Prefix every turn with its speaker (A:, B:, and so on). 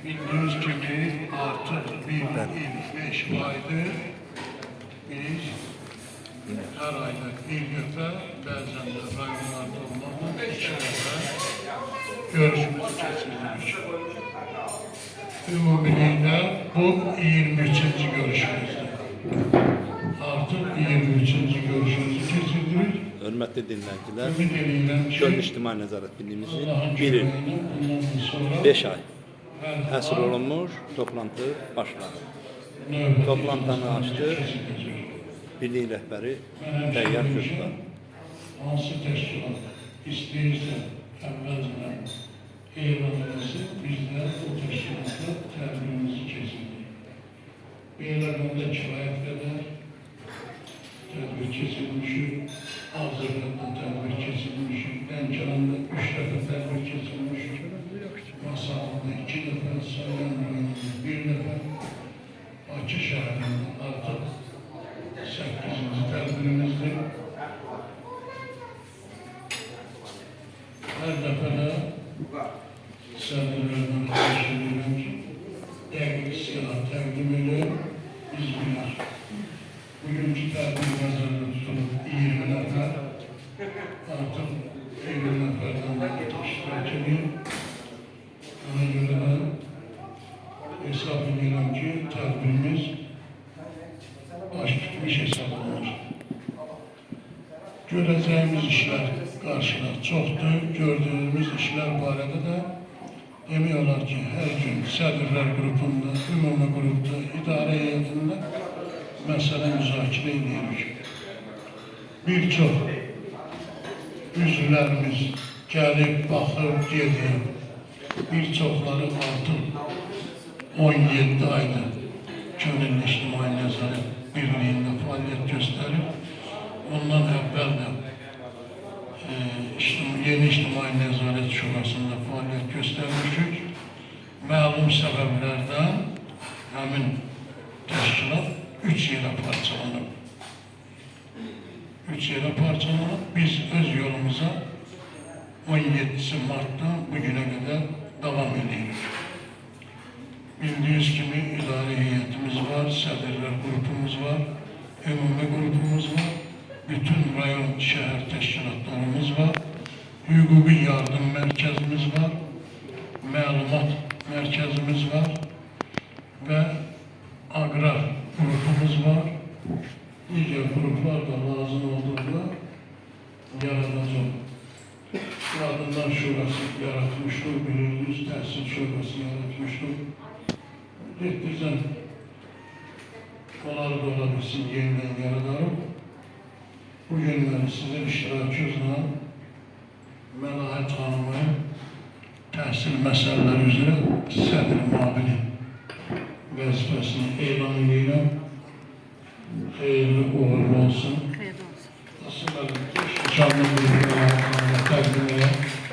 A: Bildiğiniz gibi artık bir il 5 aydır biz her ayda bir defa, bazen de rayonlarda olmadan 2 defa görüşümüzü geçirdik. Ümumiyle bu 23. görüşümüzdür. Artık 23. görüşümüzü geçirdik.
B: Hörmətli dinləyicilər,
A: Ümid edirəm ki,
B: Gölün İctimai Nəzarət Birliyimizin
A: Allah'ın
B: bir il,
A: köməyiyle bundan sonra
B: 5 ay
A: hər
B: həsr olunmuş toplantı başladı.
A: növbəti
B: Toplantını açdı,
A: keçiriləcək.
B: birliyin rəhbəri
A: Mən
B: Təyyar
A: həmişə
B: Köksal.
A: hansı təşkilat istəyirsə əvvəlcədən elan eləsin, biz də o təşkilatla tədbirimizi keçirdik. Beylərəndə kifayət qədər tədbir keçirmişik, Azərbaycanda tədbir keçirmişik, Lənkəranda 3 dəfə tədbir keçirmişik, Masalında 2 dəfə, Salyan rayonunda 1 dəfə, Bakı şəhərində artıq 8-ci tədbirimizdir. Hər dəfə də sədrlərdən xahiş edirəm ki, dəqiq silah təqdim edir, biz bilir. Bugünkü tədbir nəzərdə tutulub 20 nəfər, artıq 50 nəfərdən artıq iştirak edir. Ona görə də hesab edirəm ki, tədbirimiz baş tutmuş hesab olunur. Görəcəyimiz işlər qarşıda çoxdur. Gördüyümüz işlər barədə də demək olar ki, hər gün sədrlər qrupunda, ümumi qrupda, idarə heyətində məsələ müzakirə edirik. Bir çox üzvlərimiz gəlib, baxıb, gedir. Bir çoxları artıq 17 ayda Könüllü İctimai Nəzarət Birliyində fəaliyyət göstərir. Ondan əvvəl də yeni İctimai Nəzarət Şurasında fəaliyyət göstərmişik. Məlum səbəblərdən həmin təşkilat 3 yerə parçalanıb. 3 yerə parçalanıb, biz öz yolumuza 17 Mart'dan bugüne kadar devam ediyoruz. Bildiğiniz gibi idari heyetimiz var, sədrlər grubumuz var, ümumi grubumuz var, bütün rayon şehir teşkilatlarımız var, hüquqi yardım merkezimiz var, məlumat merkezimiz var ve agrar grubumuz var. Diğer gruplar da lazım olduğunda yaradacak. Kadınlar Şurası yaratmıştır, biliyorsunuz, Təhsil Şurası yaratmıştır. Getdirsən, onları da olabilsin, yeniden yaradarım. Bu günləri sizin iştirakınızla Məlahət Hanımı təhsil məsələləri üzrə sədr müavini vəzifəsini elan edirəm. Xeyirli uğurlu olsun. Aslında canlı bir təqdim edirəm.